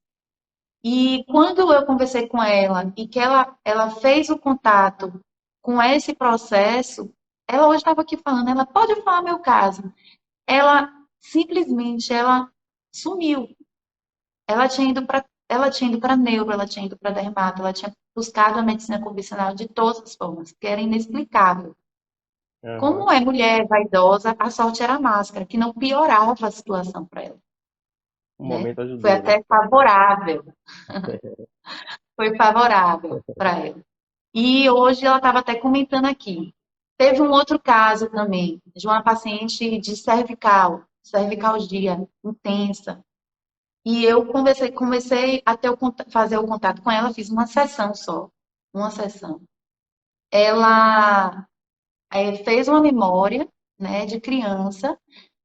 Speaker 2: E quando eu conversei com ela e que ela fez o contato com esse processo, ela hoje estava aqui falando, ela pode falar meu caso. Ela simplesmente ela sumiu. Ela tinha ido para neuro, ela tinha ido para dermato, ela tinha buscado a medicina convencional de todas as formas, que era inexplicável.
Speaker 1: aham.
Speaker 2: Como é mulher vaidosa, a sorte era a máscara, que não piorava a situação para ela,
Speaker 1: O
Speaker 2: né?
Speaker 1: momento
Speaker 2: Foi
Speaker 1: ajudou, né?
Speaker 2: até favorável, foi favorável para ela. E hoje ela estava até comentando aqui. Teve um outro caso também, de uma paciente de cervicalgia intensa. E eu comecei até fazer o contato com ela, fiz uma sessão só, uma sessão. Ela fez uma memória, né, de criança,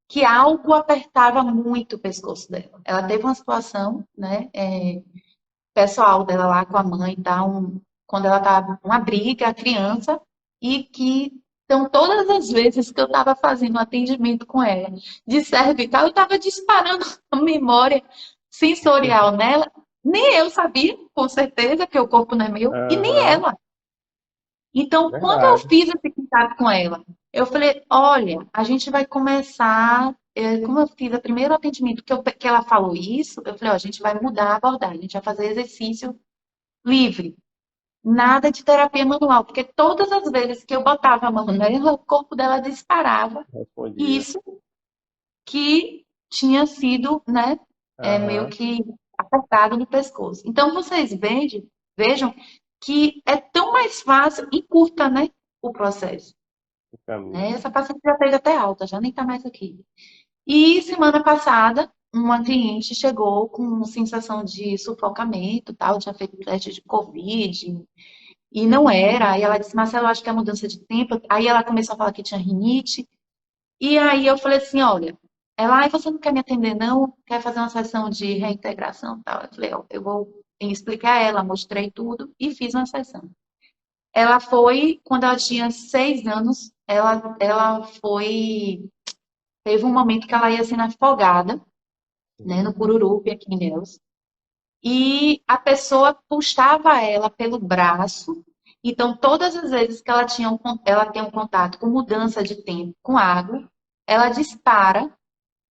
Speaker 2: que algo apertava muito o pescoço dela. Ela teve uma situação, né, pessoal dela lá com a mãe e tal, quando ela estava uma briga, a criança, e que então todas as vezes que eu estava fazendo um atendimento com ela de cervical, eu estava disparando a memória sensorial nela. Nem eu sabia, com certeza, que o corpo não é meu, e nem
Speaker 1: Aham,
Speaker 2: ela. Então, quando eu
Speaker 1: verdade.
Speaker 2: fiz esse contato com ela, eu falei, olha, a gente vai começar, como eu fiz o primeiro atendimento que ela falou isso, eu falei, ó, a gente vai mudar a abordagem, a gente vai fazer exercício livre, nada de terapia manual, porque todas as vezes que eu botava a mão nela, o corpo dela disparava, e
Speaker 1: Respondia.
Speaker 2: isso que tinha sido, né, meio
Speaker 1: Aham,
Speaker 2: que apertado no pescoço. Então, vocês vejam que é tão mais fácil e curta, né, o processo.
Speaker 1: o caminho.
Speaker 2: Né? Essa paciente já fez até alta, já nem está mais aqui. E semana passada, uma cliente chegou com sensação de sufocamento, tal, tinha feito teste de Covid e não era. Aí ela disse, Marcelo, acho que é mudança de tempo. Aí ela começou a falar que tinha rinite. E aí eu falei assim, olha, ela, ai, você não quer me atender, não? Quer fazer uma sessão de reintegração, tal? Eu falei, ó, eu vou explicar a ela, mostrei tudo e fiz uma sessão. Ela foi, quando ela tinha 6 anos, ela foi. Teve um momento que ela ia sendo afogada, né, no
Speaker 1: Sim.
Speaker 2: Pururupi, aqui em Ilhéus, e a pessoa puxava ela pelo braço. Então, todas as vezes que ela tem um contato com mudança de tempo com água, ela dispara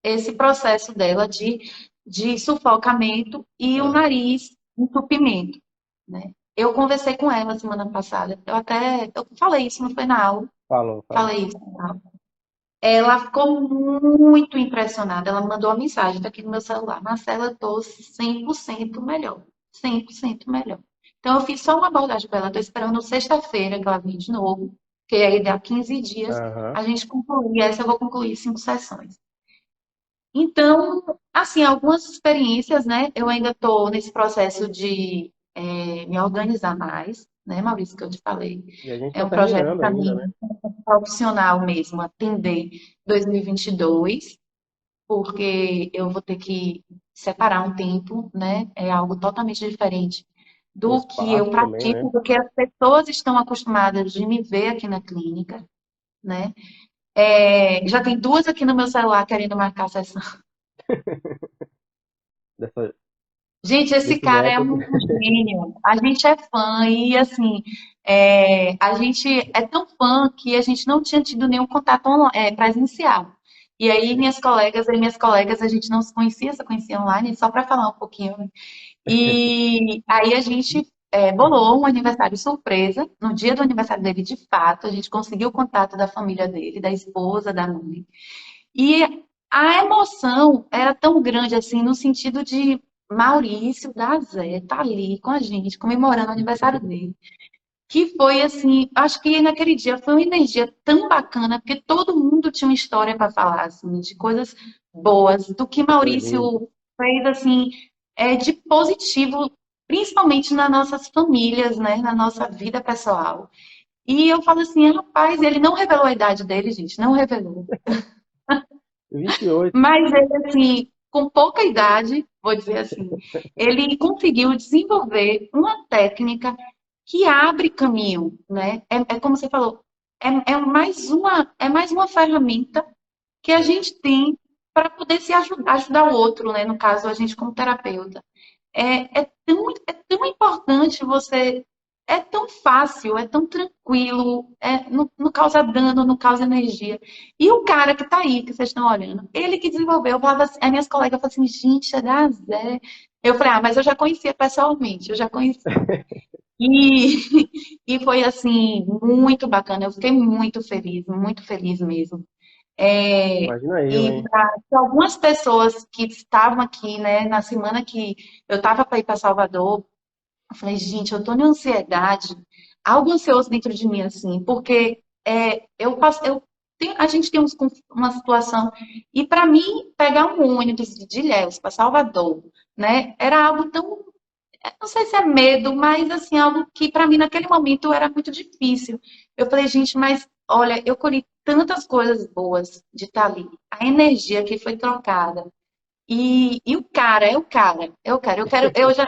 Speaker 2: esse processo dela de sufocamento e o
Speaker 1: Aham.
Speaker 2: nariz entupimento, né? Eu conversei com ela semana passada, eu falei isso, não foi na aula,
Speaker 1: Falou, falou.
Speaker 2: falei isso. Ela ficou muito impressionada. Ela mandou uma mensagem, tá aqui no meu celular. Marcela, eu tô 100% melhor. 100% melhor. Então, eu fiz só uma abordagem com ela. Estou esperando sexta-feira que ela vem de novo, que aí dá 15 dias
Speaker 1: Aham.
Speaker 2: a gente concluir. Essa eu vou concluir 5 sessões. Então, assim, algumas experiências, né? Eu ainda estou nesse processo de me organizar mais, né, Maurício, que eu te falei.
Speaker 1: E a gente
Speaker 2: É
Speaker 1: está
Speaker 2: um projeto
Speaker 1: terminando
Speaker 2: para
Speaker 1: ainda, né?
Speaker 2: mim profissional mesmo, atender 2022, porque eu vou ter que separar um tempo, né? É algo totalmente diferente
Speaker 1: O
Speaker 2: do que eu
Speaker 1: espaço também, né?
Speaker 2: pratico, do que as pessoas estão acostumadas de me ver aqui na clínica, né? Já tem duas aqui no meu celular querendo marcar a sessão.
Speaker 1: Dessa,
Speaker 2: Gente, esse
Speaker 1: desse
Speaker 2: cara é
Speaker 1: método.
Speaker 2: um gênio. A gente é fã e, assim, a gente é tão fã que a gente não tinha tido nenhum contato presencial. E aí, minhas colegas, a gente não se conhecia, só conhecia online, só para falar um pouquinho. E aí a gente bolou um aniversário surpresa. No dia do aniversário dele, de fato, a gente conseguiu o contato da família dele, da esposa, da mãe. E a emoção era tão grande assim, no sentido de Maurício da Zé tá ali com a gente, comemorando o aniversário dele. Que foi assim, acho que naquele dia foi uma energia tão bacana, porque todo mundo tinha uma história para falar, assim, de coisas boas, do que
Speaker 1: Foi lindo.
Speaker 2: Maurício fez, assim, de positivo, principalmente nas nossas famílias, né, na nossa vida pessoal. E eu falo assim, rapaz, ele não revelou a idade dele, gente, não revelou.
Speaker 1: 28.
Speaker 2: Mas ele, assim, com pouca idade, vou dizer assim, ele conseguiu desenvolver uma técnica que abre caminho, né? É como você falou, é mais uma ferramenta que a gente tem para poder se ajudar o outro, né? No caso, a gente como terapeuta. É tão importante você. É tão fácil, é tão tranquilo, não causa dano, não causa energia. E o cara que está aí, que vocês estão olhando, ele que desenvolveu, eu falava assim, as minhas colegas falavam assim, gente, é da Zé. Eu falei, mas eu já conhecia pessoalmente, eu já conhecia. E, e foi assim, muito bacana, eu fiquei muito feliz mesmo. É,
Speaker 1: Imagina eu,
Speaker 2: e
Speaker 1: hein?
Speaker 2: para algumas pessoas que estavam aqui, né, na semana que eu estava para ir para Salvador, eu falei, gente, eu tô em ansiedade, algo ansioso dentro de mim, assim, porque a gente tem uma situação, e para mim, pegar um ônibus de Ilhéus para Salvador, né, era algo tão, não sei se é medo, mas assim, algo que para mim naquele momento era muito difícil. Eu falei, gente, mas olha, eu colhi tantas coisas boas de estar ali, a energia que foi trocada. E o cara, é o cara, é o cara.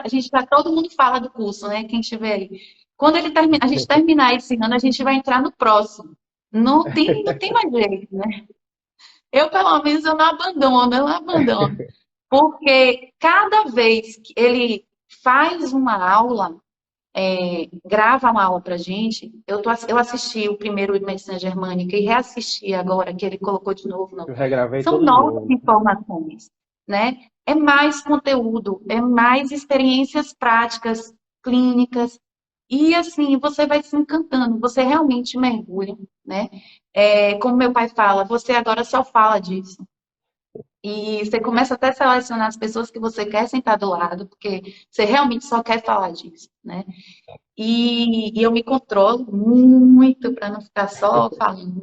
Speaker 2: A gente já, todo mundo fala do curso, né? Quem tiver aí. Quando a gente terminar esse ano, a gente vai entrar no próximo. Não tem mais jeito, né? Eu, pelo menos, eu não abandono, eu não abandono. Porque cada vez que ele faz uma aula, grava uma aula pra gente, eu assisti o primeiro de Medicina Germânica e reassisti agora, que ele colocou de novo.
Speaker 1: Eu regravei
Speaker 2: São
Speaker 1: todos de
Speaker 2: novas
Speaker 1: novo.
Speaker 2: informações, né? É mais conteúdo, é mais experiências práticas, clínicas, e assim você vai se encantando, você realmente mergulha, né? Como meu pai fala, você agora só fala disso. E você começa até a selecionar as pessoas que você quer sentar do lado, porque você realmente só quer falar disso, né? E eu me controlo muito para não ficar só falando.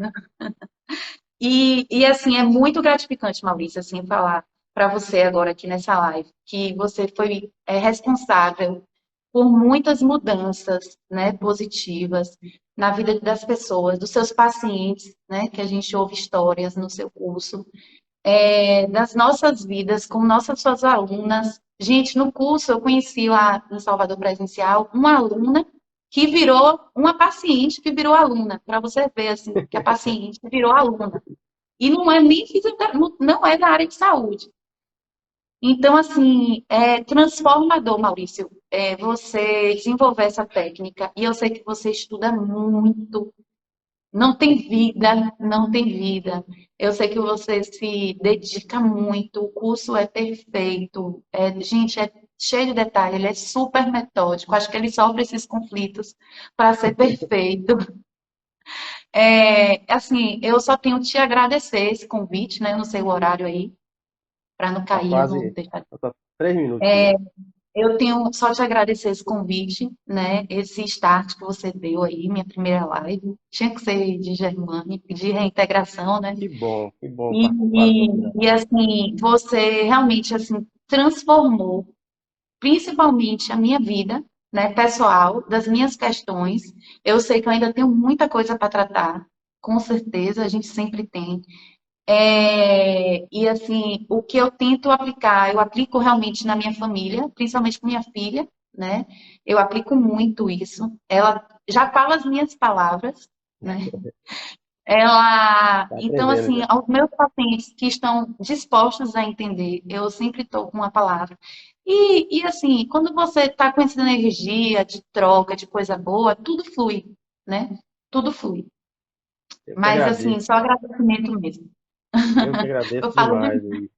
Speaker 2: Assim, é muito gratificante, Maurício, assim, falar para você agora aqui nessa live, que você foi responsável por muitas mudanças, né, positivas na vida das pessoas, dos seus pacientes, né, que a gente ouve histórias no seu curso, das nossas vidas com nossas suas alunas. Gente, no curso eu conheci lá em Salvador Presencial uma aluna que virou uma paciente que virou aluna, para você ver assim, que a paciente virou aluna. E não é nem não é da área de saúde. Então, assim, é transformador, Maurício, você desenvolver essa técnica. E eu sei que você estuda muito, não tem vida, não tem vida. Eu sei que você se dedica muito, o curso é perfeito. Gente, é cheio de detalhe, ele é super metódico. Acho que ele sofre esses conflitos para ser perfeito. Assim, eu só tenho te agradecer esse convite, né? Eu não sei o horário aí, para não
Speaker 1: Tá
Speaker 2: cair, eu não
Speaker 1: quase.
Speaker 2: deixar.
Speaker 1: Falta 3 minutinhos.
Speaker 2: Eu tenho só te agradecer esse convite, né? Esse start que você deu aí, minha primeira live. Tinha que ser de Germânia, de reintegração, né?
Speaker 1: Que bom
Speaker 2: E,
Speaker 1: participar da sua vida.
Speaker 2: assim, você realmente assim transformou principalmente a minha vida, né, pessoal, das minhas questões. Eu sei que eu ainda tenho muita coisa para tratar, com certeza, a gente sempre tem. E assim, o que eu tento aplicar, eu aplico realmente na minha família, principalmente com minha filha, né? Eu aplico muito isso. Ela já fala as minhas palavras, né? Ela,
Speaker 1: Tá
Speaker 2: então,
Speaker 1: aprendendo
Speaker 2: assim,
Speaker 1: já.
Speaker 2: aos meus pacientes que estão dispostos a entender, eu sempre estou com uma palavra. Assim, quando você está com essa energia de troca, de coisa boa, tudo flui, né? Tudo flui.
Speaker 1: Eu que
Speaker 2: Mas, assim,
Speaker 1: agradeço.
Speaker 2: só agradecimento mesmo.
Speaker 1: Eu que agradeço
Speaker 2: Eu falo de
Speaker 1: demais, Luiz.